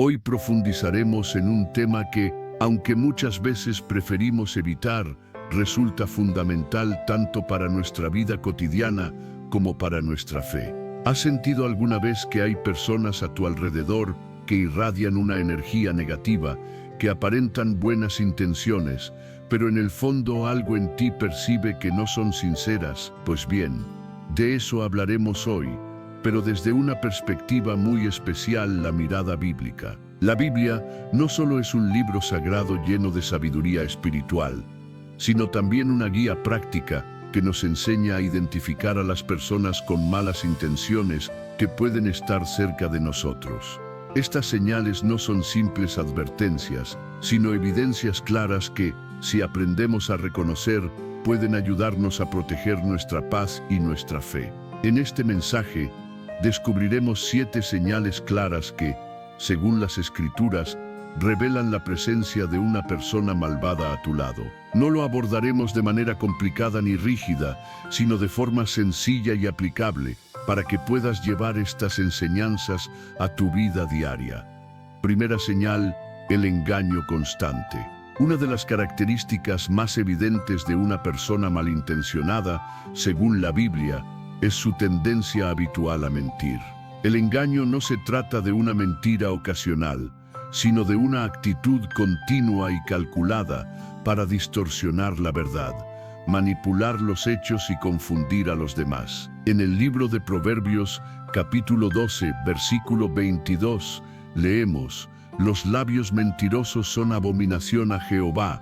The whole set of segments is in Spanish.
Hoy profundizaremos en un tema que, aunque muchas veces preferimos evitar, resulta fundamental tanto para nuestra vida cotidiana como para nuestra fe. ¿Has sentido alguna vez que hay personas a tu alrededor que irradian una energía negativa, que aparentan buenas intenciones, pero en el fondo algo en ti percibe que no son sinceras? Pues bien, de eso hablaremos hoy, pero desde una perspectiva muy especial, la mirada bíblica. La Biblia no solo es un libro sagrado lleno de sabiduría espiritual, sino también una guía práctica que nos enseña a identificar a las personas con malas intenciones que pueden estar cerca de nosotros. Estas señales no son simples advertencias, sino evidencias claras que, si aprendemos a reconocer, pueden ayudarnos a proteger nuestra paz y nuestra fe. En este mensaje, descubriremos 7 señales claras que, según las Escrituras, revelan la presencia de una persona malvada a tu lado. No lo abordaremos de manera complicada ni rígida, sino de forma sencilla y aplicable, para que puedas llevar estas enseñanzas a tu vida diaria. Primera señal: el engaño constante. Una de las características más evidentes de una persona malintencionada, según la Biblia, es su tendencia habitual a mentir. El engaño no se trata de una mentira ocasional, sino de una actitud continua y calculada para distorsionar la verdad, manipular los hechos y confundir a los demás. En el libro de Proverbios, capítulo 12, versículo 22, leemos: «Los labios mentirosos son abominación a Jehová,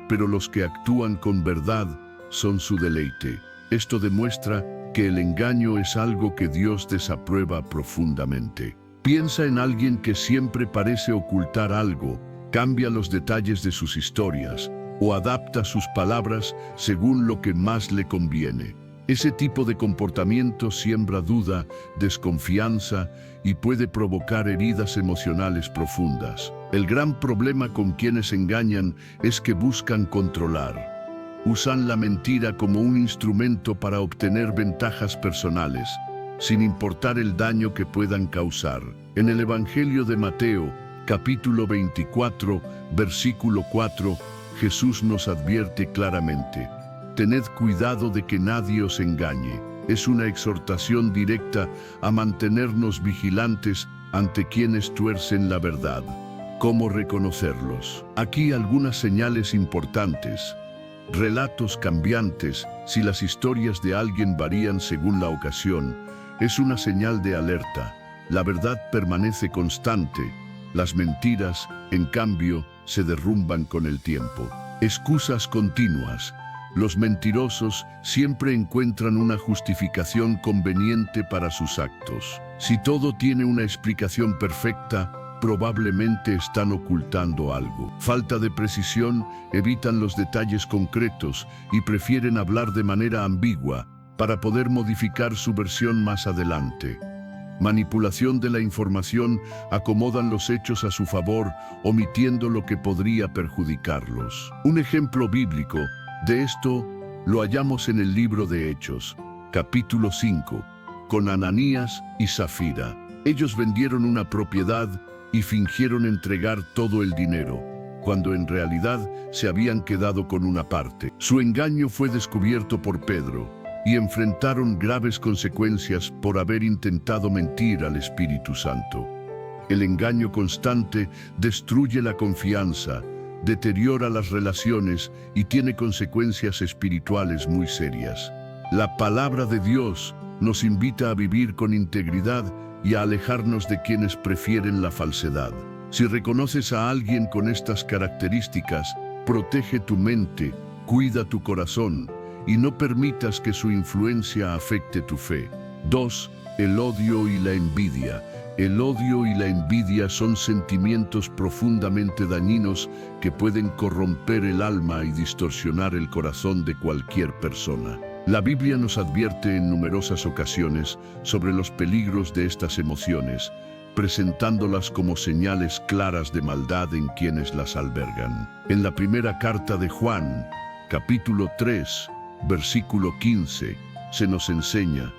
pero los que actúan con verdad son su deleite». Esto demuestra que el engaño es algo que Dios desaprueba profundamente. Piensa en alguien que siempre parece ocultar algo, cambia los detalles de sus historias o adapta sus palabras según lo que más le conviene. Ese tipo de comportamiento siembra duda, desconfianza y puede provocar heridas emocionales profundas. El gran problema con quienes engañan es que buscan controlar. Usan la mentira como un instrumento para obtener ventajas personales, sin importar el daño que puedan causar. En el Evangelio de Mateo, capítulo 24, versículo 4, Jesús nos advierte claramente: «Tened cuidado de que nadie os engañe». Es una exhortación directa a mantenernos vigilantes ante quienes tuercen la verdad. ¿Cómo reconocerlos? Aquí algunas señales importantes. Relatos cambiantes. Si las historias de alguien varían según la ocasión, es una señal de alerta. La verdad permanece constante. Las mentiras, en cambio, se derrumban con el tiempo. Excusas continuas. Los mentirosos siempre encuentran una justificación conveniente para sus actos. Si todo tiene una explicación perfecta, probablemente están ocultando algo. Falta de precisión, evitan los detalles concretos y prefieren hablar de manera ambigua para poder modificar su versión más adelante. Manipulación de la información, acomodan los hechos a su favor, omitiendo lo que podría perjudicarlos. Un ejemplo bíblico de esto lo hallamos en el libro de Hechos, capítulo 5, con Ananías y Zafira. Ellos vendieron una propiedad y fingieron entregar todo el dinero, cuando en realidad se habían quedado con una parte. Su engaño fue descubierto por Pedro y enfrentaron graves consecuencias por haber intentado mentir al Espíritu Santo. El engaño constante destruye la confianza, deteriora las relaciones y tiene consecuencias espirituales muy serias. La palabra de Dios nos invita a vivir con integridad y a alejarnos de quienes prefieren la falsedad. Si reconoces a alguien con estas características, protege tu mente, cuida tu corazón y no permitas que su influencia afecte tu fe. 2. El odio y la envidia. El odio y la envidia son sentimientos profundamente dañinos que pueden corromper el alma y distorsionar el corazón de cualquier persona. La Biblia nos advierte en numerosas ocasiones sobre los peligros de estas emociones, presentándolas como señales claras de maldad en quienes las albergan. En la primera carta de Juan, capítulo 3, versículo 15, se nos enseña: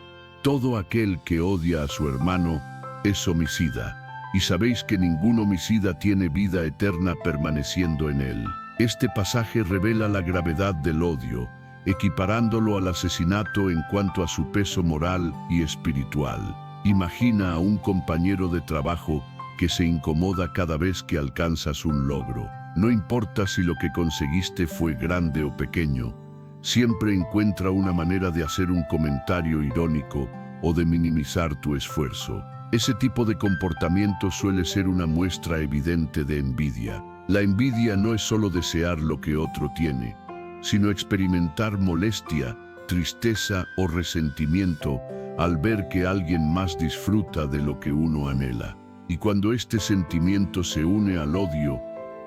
todo aquel que odia a su hermano es homicida. y sabéis que ningún homicida tiene vida eterna permaneciendo en él. Este pasaje revela la gravedad del odio, equiparándolo al asesinato en cuanto a su peso moral y espiritual. Imagina a un compañero de trabajo que se incomoda cada vez que alcanzas un logro. No importa si lo que conseguiste fue grande o pequeño, siempre encuentra una manera de hacer un comentario irónico o de minimizar tu esfuerzo. Ese tipo de comportamiento suele ser una muestra evidente de envidia. La envidia no es solo desear lo que otro tiene, sino experimentar molestia, tristeza o resentimiento al ver que alguien más disfruta de lo que uno anhela. Y cuando este sentimiento se une al odio,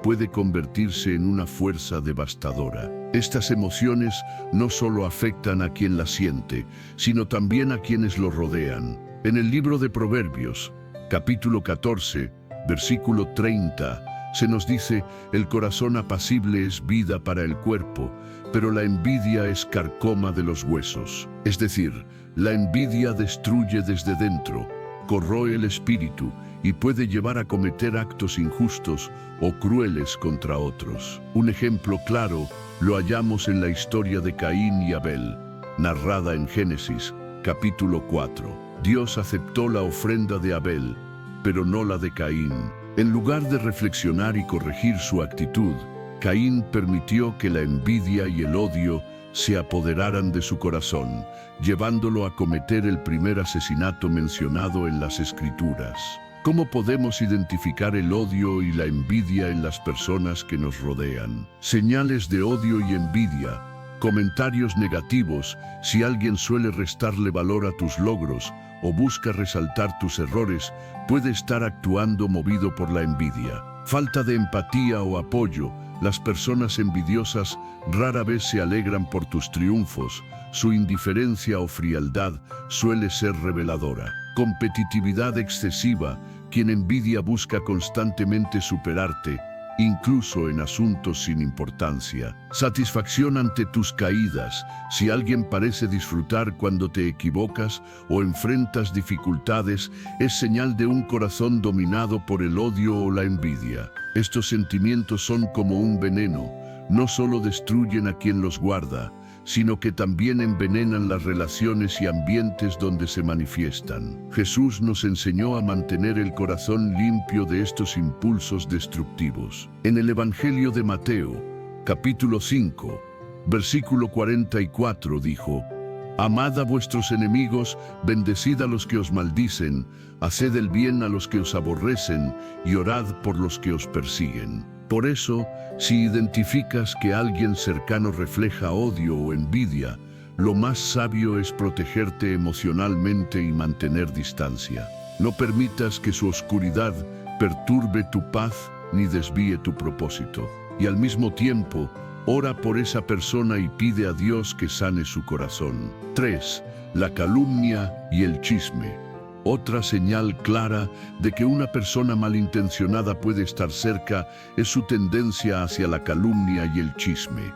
puede convertirse en una fuerza devastadora. Estas emociones no solo afectan a quien las siente, sino también a quienes lo rodean. En el libro de Proverbios, capítulo 14, versículo 30, se nos dice: el corazón apacible es vida para el cuerpo, pero la envidia es carcoma de los huesos. Es decir, la envidia destruye desde dentro, corroe el espíritu y puede llevar a cometer actos injustos o crueles contra otros. Un ejemplo claro lo hallamos en la historia de Caín y Abel, narrada en Génesis, capítulo 4. Dios aceptó la ofrenda de Abel, pero no la de Caín. En lugar de reflexionar y corregir su actitud, Caín permitió que la envidia y el odio se apoderaran de su corazón, llevándolo a cometer el primer asesinato mencionado en las Escrituras. ¿Cómo podemos identificar el odio y la envidia en las personas que nos rodean? Señales de odio y envidia. Comentarios negativos: si alguien suele restarle valor a tus logros o busca resaltar tus errores, puede estar actuando movido por la envidia. Falta de empatía o apoyo. Las personas envidiosas rara vez se alegran por tus triunfos. Su indiferencia o frialdad suele ser reveladora. Competitividad excesiva. Quien envidia busca constantemente superarte, incluso en asuntos sin importancia. Satisfacción ante tus caídas. Si alguien parece disfrutar cuando te equivocas o enfrentas dificultades, es señal de un corazón dominado por el odio o la envidia. Estos sentimientos son como un veneno. No solo destruyen a quien los guarda, sino que también envenenan las relaciones y ambientes donde se manifiestan. Jesús nos enseñó a mantener el corazón limpio de estos impulsos destructivos. En el Evangelio de Mateo, capítulo 5, versículo 44 dijo: amad a vuestros enemigos, bendecid a los que os maldicen, haced el bien a los que os aborrecen y orad por los que os persiguen. Por eso, si identificas que alguien cercano refleja odio o envidia, lo más sabio es protegerte emocionalmente y mantener distancia. No permitas que su oscuridad perturbe tu paz ni desvíe tu propósito. Y al mismo tiempo, ora por esa persona y pide a Dios que sane su corazón. 3. La calumnia y el chisme. Otra señal clara de que una persona malintencionada puede estar cerca es su tendencia hacia la calumnia y el chisme.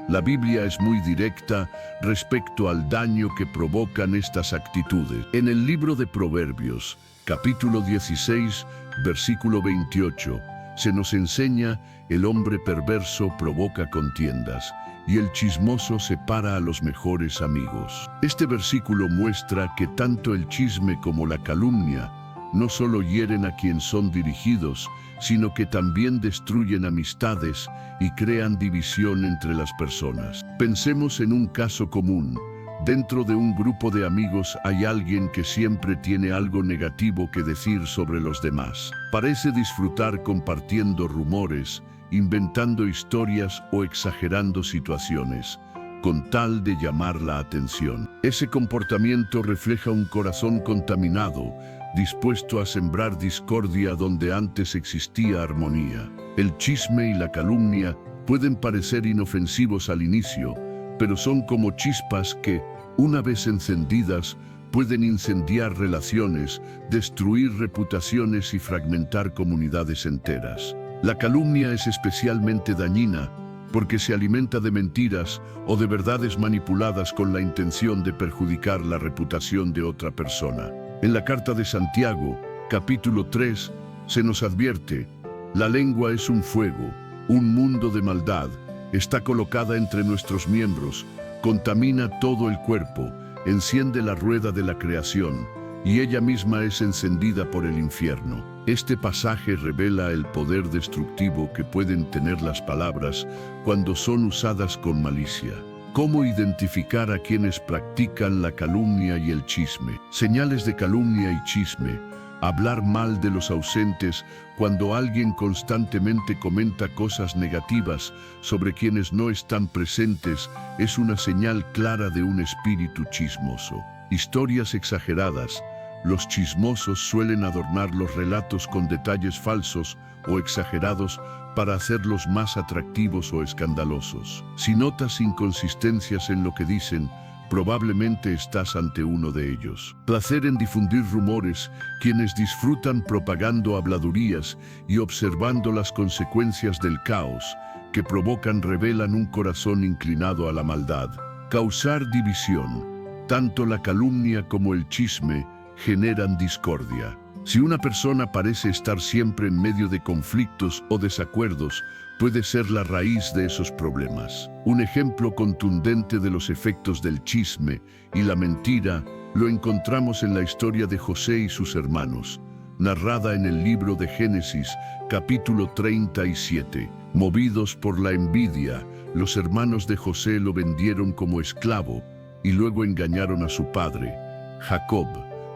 La Biblia es muy directa respecto al daño que provocan estas actitudes. En el libro de Proverbios, capítulo 16, versículo 28, se nos enseña: el hombre perverso provoca contiendas, y el chismoso separa a los mejores amigos. Este versículo muestra que tanto el chisme como la calumnia no solo hieren a quien son dirigidos, sino que también destruyen amistades y crean división entre las personas. Pensemos en un caso común. Dentro de un grupo de amigos hay alguien que siempre tiene algo negativo que decir sobre los demás. Parece disfrutar compartiendo rumores, inventando historias o exagerando situaciones, con tal de llamar la atención. Ese comportamiento refleja un corazón contaminado, dispuesto a sembrar discordia donde antes existía armonía. El chisme y la calumnia pueden parecer inofensivos al inicio, pero son como chispas que, una vez encendidas, pueden incendiar relaciones, destruir reputaciones y fragmentar comunidades enteras. La calumnia es especialmente dañina porque se alimenta de mentiras o de verdades manipuladas con la intención de perjudicar la reputación de otra persona. En la carta de Santiago, capítulo 3, Se nos advierte, la lengua es un fuego, un mundo de maldad, está colocada entre nuestros miembros, contamina todo el cuerpo, enciende la rueda de la creación, y ella misma es encendida por el infierno. Este pasaje revela el poder destructivo que pueden tener las palabras cuando son usadas con malicia. ¿Cómo identificar a quienes practican la calumnia y el chisme? Señales de calumnia y chisme. Hablar mal de los ausentes cuando alguien constantemente comenta cosas negativas sobre quienes no están presentes es una señal clara de un espíritu chismoso. Historias exageradas. Los chismosos suelen adornar los relatos con detalles falsos o exagerados para hacerlos más atractivos o escandalosos. Si notas inconsistencias en lo que dicen, probablemente estás ante uno de ellos. Placer en difundir rumores, quienes disfrutan propagando habladurías y observando las consecuencias del caos que provocan revelan un corazón inclinado a la maldad. Causar división. Tanto la calumnia como el chisme generan discordia. Si una persona parece estar siempre en medio de conflictos o desacuerdos, puede ser la raíz de esos problemas. Un ejemplo contundente de los efectos del chisme y la mentira lo encontramos en la historia de José y sus hermanos, narrada en el libro de Génesis, capítulo 37. Movidos por la envidia, los hermanos de José lo vendieron como esclavo y luego engañaron a su padre, Jacob,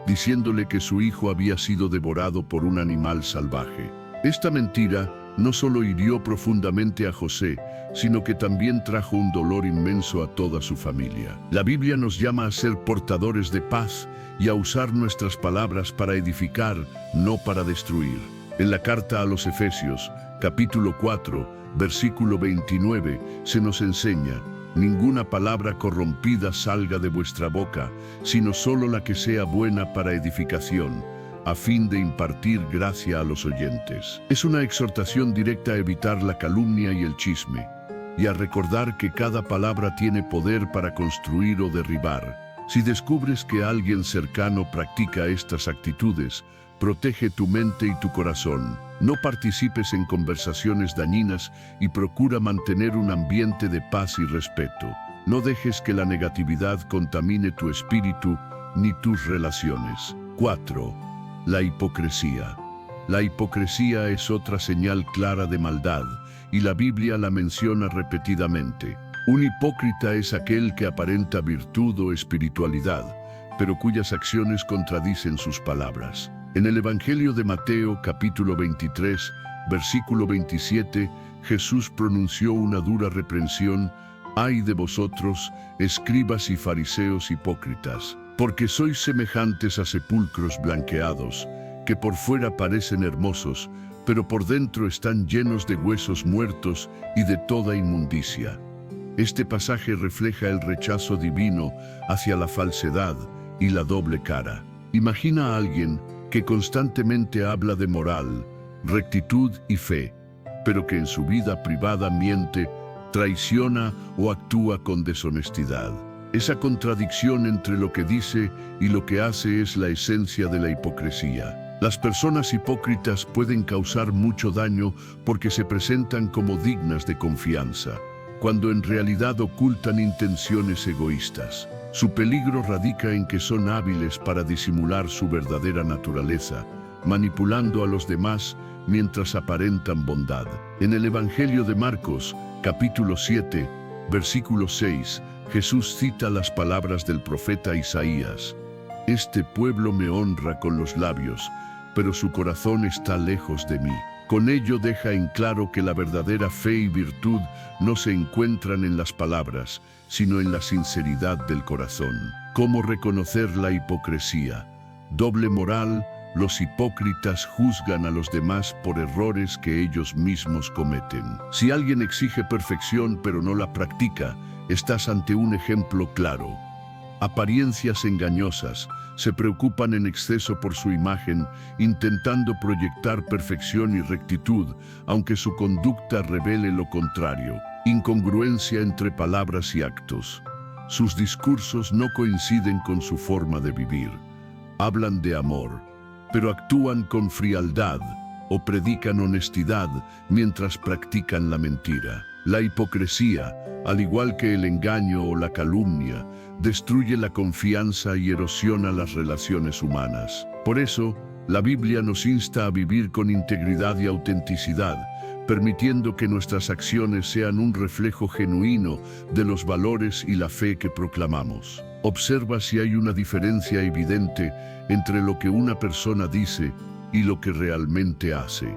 diciéndole que su hijo había sido devorado por un animal salvaje. Esta mentira no solo hirió profundamente a José, sino que también trajo un dolor inmenso a toda su familia. La Biblia nos llama a ser portadores de paz y a usar nuestras palabras para edificar, no para destruir. En la carta a los Efesios, capítulo 4, versículo 29, se nos enseña: ninguna palabra corrompida salga de vuestra boca, sino solo la que sea buena para edificación, a fin de impartir gracia a los oyentes. Es una exhortación directa a evitar la calumnia y el chisme, y a recordar que cada palabra tiene poder para construir o derribar. Si descubres que alguien cercano practica estas actitudes, protege tu mente y tu corazón. No participes en conversaciones dañinas y procura mantener un ambiente de paz y respeto. No dejes que la negatividad contamine tu espíritu ni tus relaciones. 4. La hipocresía. La hipocresía es otra señal clara de maldad, y la Biblia la menciona repetidamente. Un hipócrita es aquel que aparenta virtud o espiritualidad, pero cuyas acciones contradicen sus palabras. En el Evangelio de Mateo, capítulo 23, versículo 27, Jesús pronunció una dura reprensión: «Ay de vosotros, escribas y fariseos hipócritas, porque sois semejantes a sepulcros blanqueados, que por fuera parecen hermosos, pero por dentro están llenos de huesos muertos y de toda inmundicia». Este pasaje refleja el rechazo divino hacia la falsedad y la doble cara. Imagina a alguien que constantemente habla de moral, rectitud y fe, pero que en su vida privada miente, traiciona o actúa con deshonestidad. Esa contradicción entre lo que dice y lo que hace es la esencia de la hipocresía. Las personas hipócritas pueden causar mucho daño porque se presentan como dignas de confianza, cuando en realidad ocultan intenciones egoístas. Su peligro radica en que son hábiles para disimular su verdadera naturaleza, manipulando a los demás mientras aparentan bondad. En el Evangelio de Marcos, capítulo 7, versículo 6, Jesús cita las palabras del profeta Isaías: «Este pueblo me honra con los labios, pero su corazón está lejos de mí». Con ello deja en claro que la verdadera fe y virtud no se encuentran en las palabras, sino en la sinceridad del corazón. ¿Cómo reconocer la hipocresía? Doble moral. Los hipócritas juzgan a los demás por errores que ellos mismos cometen. Si alguien exige perfección pero no la practica, estás ante un ejemplo claro. Apariencias engañosas. Se preocupan en exceso por su imagen, intentando proyectar perfección y rectitud, aunque su conducta revele lo contrario. Incongruencia entre palabras y actos. Sus discursos no coinciden con su forma de vivir. Hablan de amor, pero actúan con frialdad o predican honestidad mientras practican la mentira. La hipocresía, al igual que el engaño o la calumnia, destruye la confianza y erosiona las relaciones humanas. Por eso, la Biblia nos insta a vivir con integridad y autenticidad, permitiendo que nuestras acciones sean un reflejo genuino de los valores y la fe que proclamamos. Observa si hay una diferencia evidente entre lo que una persona dice y lo que realmente hace.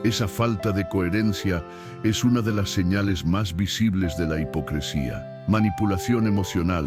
Esa falta de coherencia es una de las señales más visibles de la hipocresía. Manipulación emocional.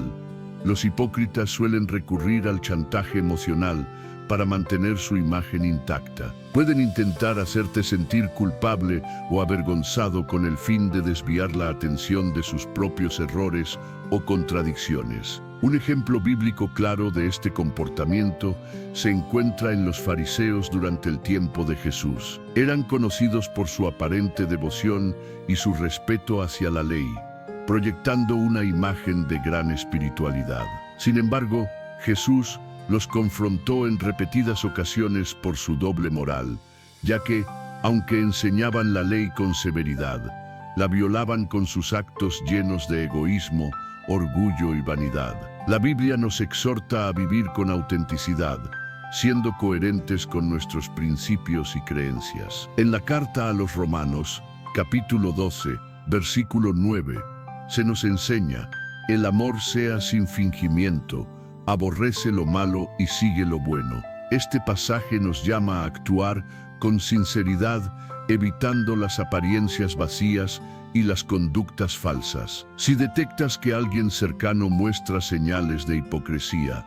Los hipócritas suelen recurrir al chantaje emocional para mantener su imagen intacta. Pueden intentar hacerte sentir culpable o avergonzado con el fin de desviar la atención de sus propios errores o contradicciones. Un ejemplo bíblico claro de este comportamiento se encuentra en los fariseos durante el tiempo de Jesús. Eran conocidos por su aparente devoción y su respeto hacia la ley, proyectando una imagen de gran espiritualidad. Sin embargo, Jesús los confrontó en repetidas ocasiones por su doble moral, ya que, aunque enseñaban la ley con severidad, la violaban con sus actos llenos de egoísmo, orgullo y vanidad. La Biblia nos exhorta a vivir con autenticidad, siendo coherentes con nuestros principios y creencias. En la carta a los Romanos, capítulo 12, versículo 9, se nos enseña: el amor sea sin fingimiento, aborrece lo malo y sigue lo bueno. Este pasaje nos llama a actuar con sinceridad, evitando las apariencias vacías y las conductas falsas. Si detectas que alguien cercano muestra señales de hipocresía,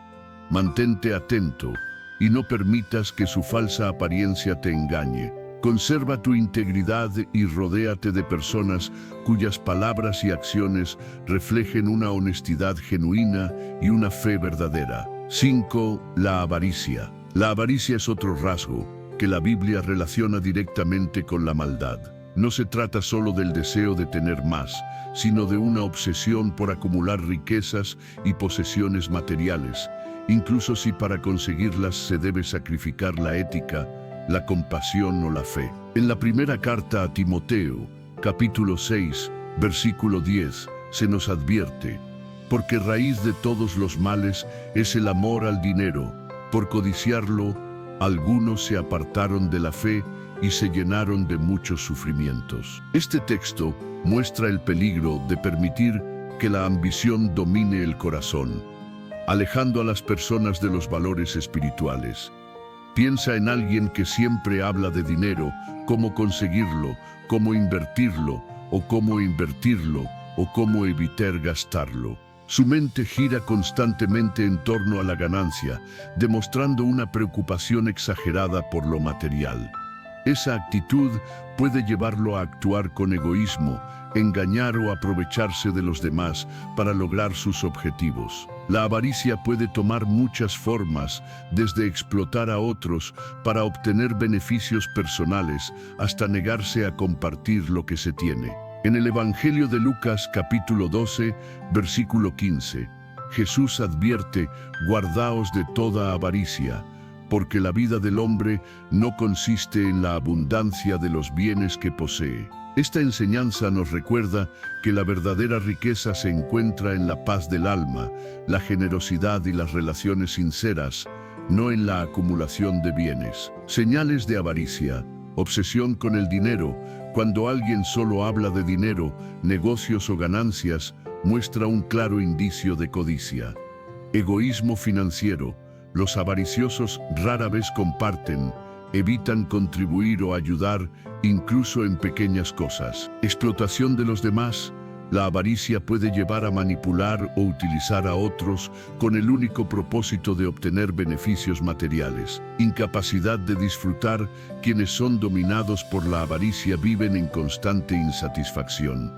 mantente atento y no permitas que su falsa apariencia te engañe. Conserva tu integridad y rodéate de personas cuyas palabras y acciones reflejen una honestidad genuina y una fe verdadera. 5. La avaricia. La avaricia es otro rasgo que la Biblia relaciona directamente con la maldad. No se trata solo del deseo de tener más, sino de una obsesión por acumular riquezas y posesiones materiales, incluso si para conseguirlas se debe sacrificar la ética, la compasión o la fe. En la primera carta a Timoteo, capítulo 6, versículo 10, se nos advierte: porque raíz de todos los males es el amor al dinero. Por codiciarlo, algunos se apartaron de la fe y se llenaron de muchos sufrimientos. Este texto muestra el peligro de permitir que la ambición domine el corazón, alejando a las personas de los valores espirituales. Piensa en alguien que siempre habla de dinero, cómo conseguirlo, cómo invertirlo, o cómo invertirlo, o cómo evitar gastarlo. Su mente gira constantemente en torno a la ganancia, demostrando una preocupación exagerada por lo material. Esa actitud puede llevarlo a actuar con egoísmo, engañar o aprovecharse de los demás para lograr sus objetivos. La avaricia puede tomar muchas formas, desde explotar a otros para obtener beneficios personales hasta negarse a compartir lo que se tiene. En el Evangelio de Lucas, capítulo 12, versículo 15, Jesús advierte: guardaos de toda avaricia, porque la vida del hombre no consiste en la abundancia de los bienes que posee. Esta enseñanza nos recuerda que la verdadera riqueza se encuentra en la paz del alma, la generosidad y las relaciones sinceras, no en la acumulación de bienes. Señales de avaricia: obsesión con el dinero. Cuando alguien solo habla de dinero, negocios o ganancias, muestra un claro indicio de codicia. Egoísmo financiero. Los avariciosos rara vez comparten, evitan contribuir o ayudar, incluso en pequeñas cosas. Explotación de los demás. La avaricia puede llevar a manipular o utilizar a otros con el único propósito de obtener beneficios materiales. Incapacidad de disfrutar. Quienes son dominados por la avaricia viven en constante insatisfacción.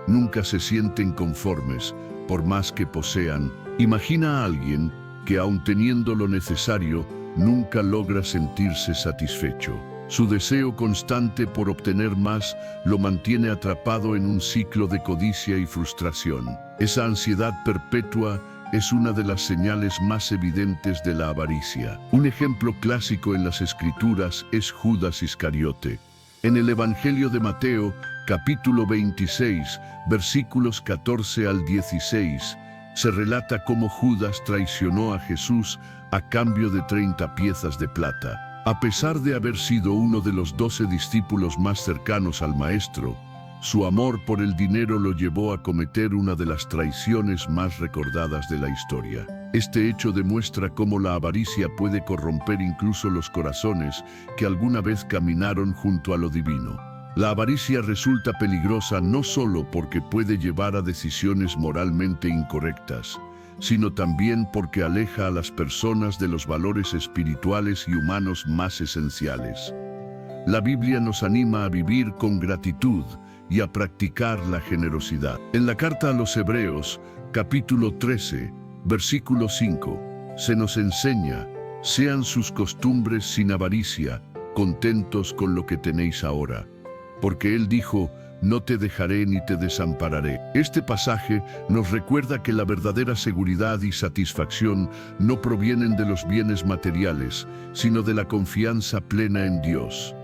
Nunca se sienten conformes, por más que posean. Imagina a alguien que, aun teniendo lo necesario, nunca logra sentirse satisfecho. Su deseo constante por obtener más lo mantiene atrapado en un ciclo de codicia y frustración. Esa ansiedad perpetua es una de las señales más evidentes de la avaricia. Un ejemplo clásico en las Escrituras es Judas Iscariote. En el Evangelio de Mateo, capítulo 26, versículos 14 al 16, se relata cómo Judas traicionó a Jesús a cambio de 30 piezas de plata. A pesar de haber sido uno de los 12 discípulos más cercanos al Maestro, su amor por el dinero lo llevó a cometer una de las traiciones más recordadas de la historia. Este hecho demuestra cómo la avaricia puede corromper incluso los corazones que alguna vez caminaron junto a lo divino. La avaricia resulta peligrosa no solo porque puede llevar a decisiones moralmente incorrectas, sino también porque aleja a las personas de los valores espirituales y humanos más esenciales. La Biblia nos anima a vivir con gratitud y a practicar la generosidad. En la carta a los Hebreos, capítulo 13, versículo 5, se nos enseña: sean sus costumbres sin avaricia, contentos con lo que tenéis ahora. Porque Él dijo: no te dejaré ni te desampararé. Este pasaje nos recuerda que la verdadera seguridad y satisfacción no provienen de los bienes materiales, sino de la confianza plena en Dios.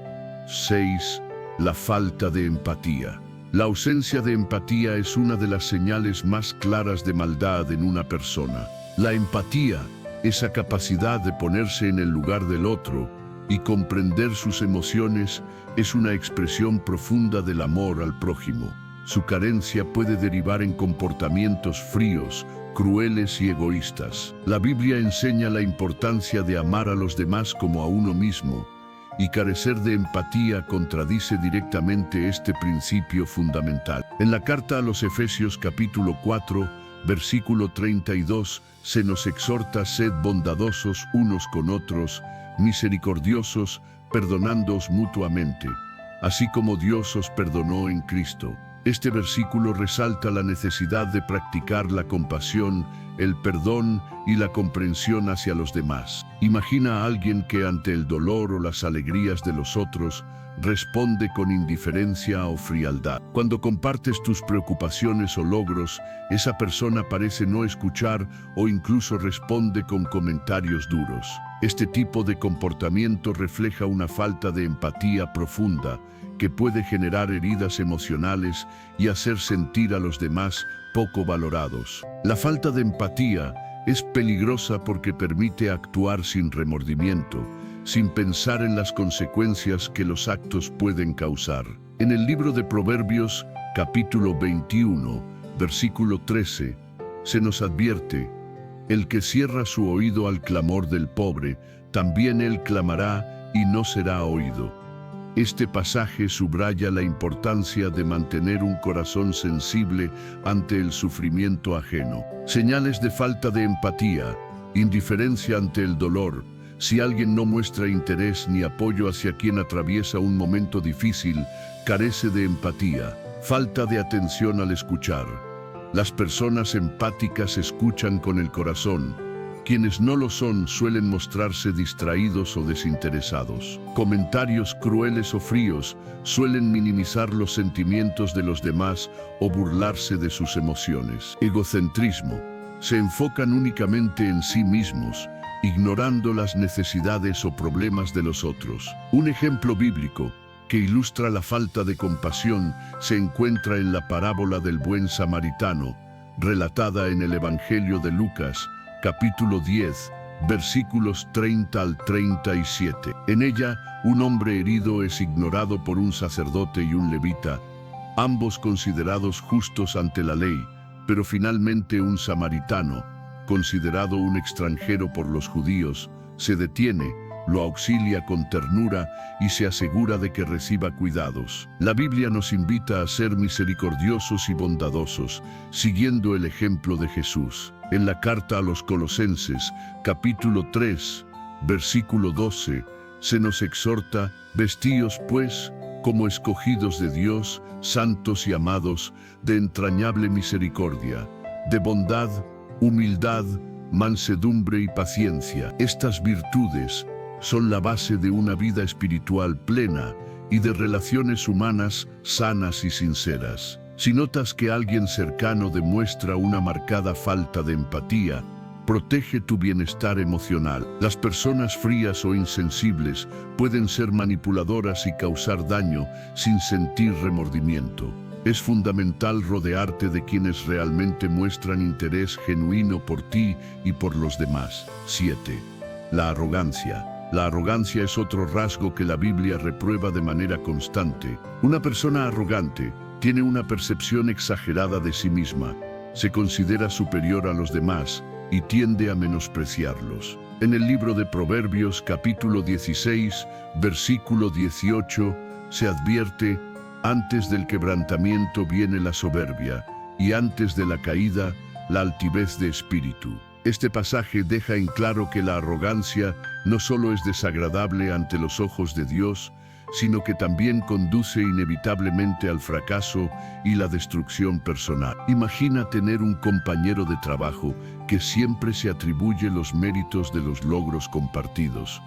6. La falta de empatía. La ausencia de empatía es una de las señales más claras de maldad en una persona. La empatía, esa capacidad de ponerse en el lugar del otro y comprender sus emociones, es una expresión profunda del amor al prójimo. Su carencia puede derivar en comportamientos fríos, crueles y egoístas. La Biblia enseña la importancia de amar a los demás como a uno mismo, y carecer de empatía contradice directamente este principio fundamental. En la carta a los Efesios capítulo 4, versículo 32, se nos exhorta: sed bondadosos unos con otros, misericordiosos, perdonándoos mutuamente, así como Dios os perdonó en Cristo. Este versículo resalta la necesidad de practicar la compasión, el perdón y la comprensión hacia los demás. Imagina a alguien que ante el dolor o las alegrías de los otros responde con indiferencia o frialdad. Cuando compartes tus preocupaciones o logros, esa persona parece no escuchar o incluso responde con comentarios duros. Este tipo de comportamiento refleja una falta de empatía profunda que puede generar heridas emocionales y hacer sentir a los demás poco valorados. La falta de empatía es peligrosa porque permite actuar sin remordimiento, sin pensar en las consecuencias que los actos pueden causar. En el libro de Proverbios, capítulo 21, versículo 13, se nos advierte: el que cierra su oído al clamor del pobre, también él clamará y no será oído. Este pasaje subraya la importancia de mantener un corazón sensible ante el sufrimiento ajeno. Señales de falta de empatía: indiferencia ante el dolor. Si alguien no muestra interés ni apoyo hacia quien atraviesa un momento difícil, carece de empatía. Falta de atención al escuchar. Las personas empáticas escuchan con el corazón. Quienes no lo son suelen mostrarse distraídos o desinteresados. Comentarios crueles o fríos suelen minimizar los sentimientos de los demás o burlarse de sus emociones. Egocentrismo. Se enfocan únicamente en sí mismos, ignorando las necesidades o problemas de los otros. Un ejemplo bíblico que ilustra la falta de compasión se encuentra en la parábola del buen samaritano, relatada en el Evangelio de Lucas, capítulo 10, versículos 30 al 37. En ella, un hombre herido es ignorado por un sacerdote y un levita, ambos considerados justos ante la ley, pero finalmente un samaritano, considerado un extranjero por los judíos, se detiene, lo auxilia con ternura y se asegura de que reciba cuidados. La Biblia nos invita a ser misericordiosos y bondadosos, siguiendo el ejemplo de Jesús. En la carta a los Colosenses, capítulo 3, versículo 12, se nos exhorta: vestíos pues, como escogidos de Dios, santos y amados, de entrañable misericordia, de bondad, humildad, mansedumbre y paciencia. Estas virtudes son la base de una vida espiritual plena y de relaciones humanas sanas y sinceras. Si notas que alguien cercano demuestra una marcada falta de empatía, protege tu bienestar emocional. Las personas frías o insensibles pueden ser manipuladoras y causar daño sin sentir remordimiento. Es fundamental rodearte de quienes realmente muestran interés genuino por ti y por los demás. 7. La arrogancia. La arrogancia es otro rasgo que la Biblia reprueba de manera constante. Una persona arrogante tiene una percepción exagerada de sí misma, se considera superior a los demás y tiende a menospreciarlos. En el libro de Proverbios, capítulo 16, versículo 18, se advierte: antes del quebrantamiento viene la soberbia, y antes de la caída, la altivez de espíritu. Este pasaje deja en claro que la arrogancia no solo es desagradable ante los ojos de Dios, sino que también conduce inevitablemente al fracaso y la destrucción personal. Imagina tener un compañero de trabajo que siempre se atribuye los méritos de los logros compartidos.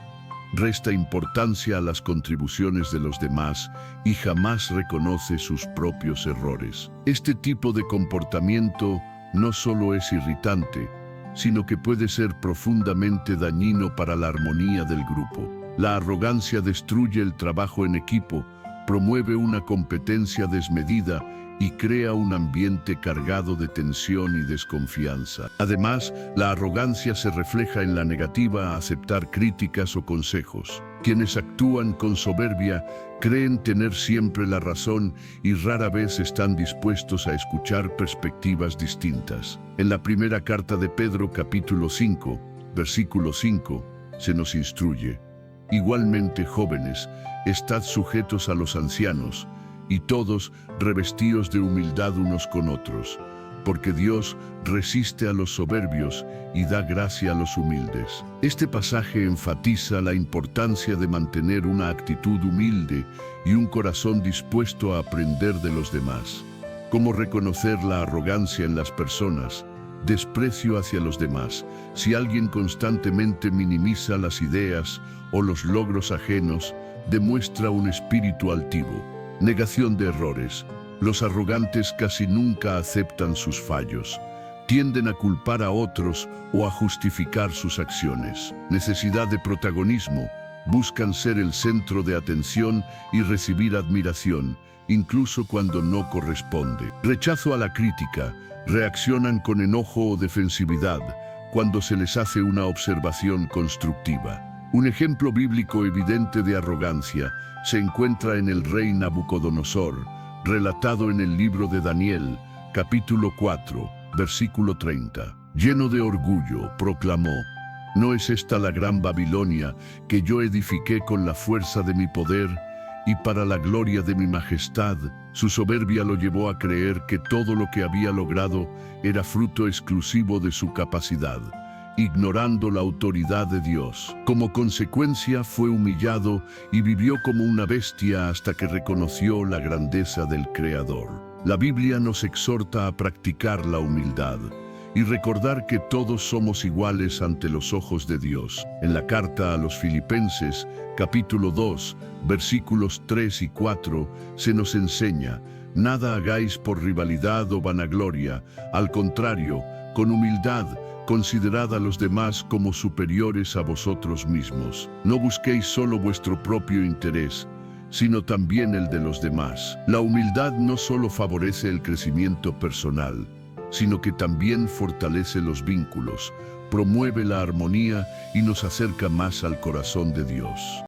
Resta importancia a las contribuciones de los demás y jamás reconoce sus propios errores. Este tipo de comportamiento no solo es irritante, sino que puede ser profundamente dañino para la armonía del grupo. La arrogancia destruye el trabajo en equipo, promueve una competencia desmedida y crea un ambiente cargado de tensión y desconfianza. Además, la arrogancia se refleja en la negativa a aceptar críticas o consejos. Quienes actúan con soberbia creen tener siempre la razón y rara vez están dispuestos a escuchar perspectivas distintas. En la primera carta de Pedro, capítulo 5, versículo 5, se nos instruye: igualmente, jóvenes, estad sujetos a los ancianos, y todos revestidos de humildad unos con otros, porque Dios resiste a los soberbios y da gracia a los humildes. Este pasaje enfatiza la importancia de mantener una actitud humilde y un corazón dispuesto a aprender de los demás. ¿Cómo reconocer la arrogancia en las personas? Desprecio hacia los demás. Si alguien constantemente minimiza las ideas o los logros ajenos, demuestra un espíritu altivo. Negación de errores. Los arrogantes casi nunca aceptan sus fallos. Tienden a culpar a otros o a justificar sus acciones. Necesidad de protagonismo. Buscan ser el centro de atención y recibir admiración, incluso cuando no corresponde. Rechazo a la crítica. Reaccionan con enojo o defensividad cuando se les hace una observación constructiva. Un ejemplo bíblico evidente de arrogancia se encuentra en el rey Nabucodonosor, relatado en el libro de Daniel, capítulo 4, versículo 30. Lleno de orgullo, proclamó: ¿no es esta la gran Babilonia que yo edifiqué con la fuerza de mi poder y para la gloria de mi majestad? Su soberbia lo llevó a creer que todo lo que había logrado era fruto exclusivo de su capacidad, ignorando la autoridad de Dios. Como consecuencia, fue humillado y vivió como una bestia hasta que reconoció la grandeza del Creador. La Biblia nos exhorta a practicar la humildad y recordar que todos somos iguales ante los ojos de Dios. En la carta a los Filipenses, capítulo 2, versículos 3 y 4, se nos enseña: nada hagáis por rivalidad o vanagloria, al contrario, con humildad, considerad a los demás como superiores a vosotros mismos. No busquéis solo vuestro propio interés, sino también el de los demás. La humildad no solo favorece el crecimiento personal, sino que también fortalece los vínculos, promueve la armonía y nos acerca más al corazón de Dios.